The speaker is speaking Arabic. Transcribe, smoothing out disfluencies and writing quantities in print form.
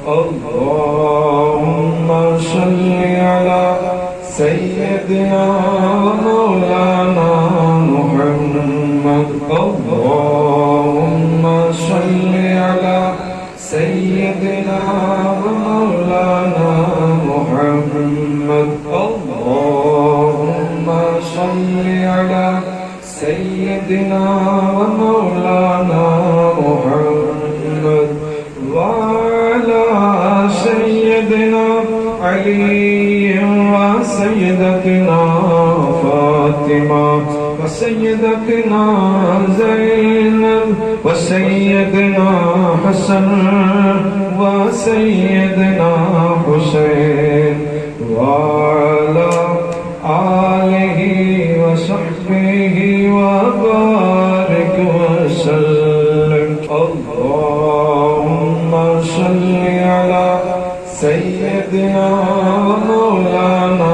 اللهم صل على سيدنا ومولانا محمد. اللهم صل على سيدنا ومولانا محمد. اللهم صل على سيدنا ومولانا محمد وعلى سيدنا علي وسيدتنا فاطمة وسيدتنا زينب وسيدنا حسن وسيدنا حسين وعلى آله وصحبه وبارك وسلم. اللهم صل على سيدنا ومولانا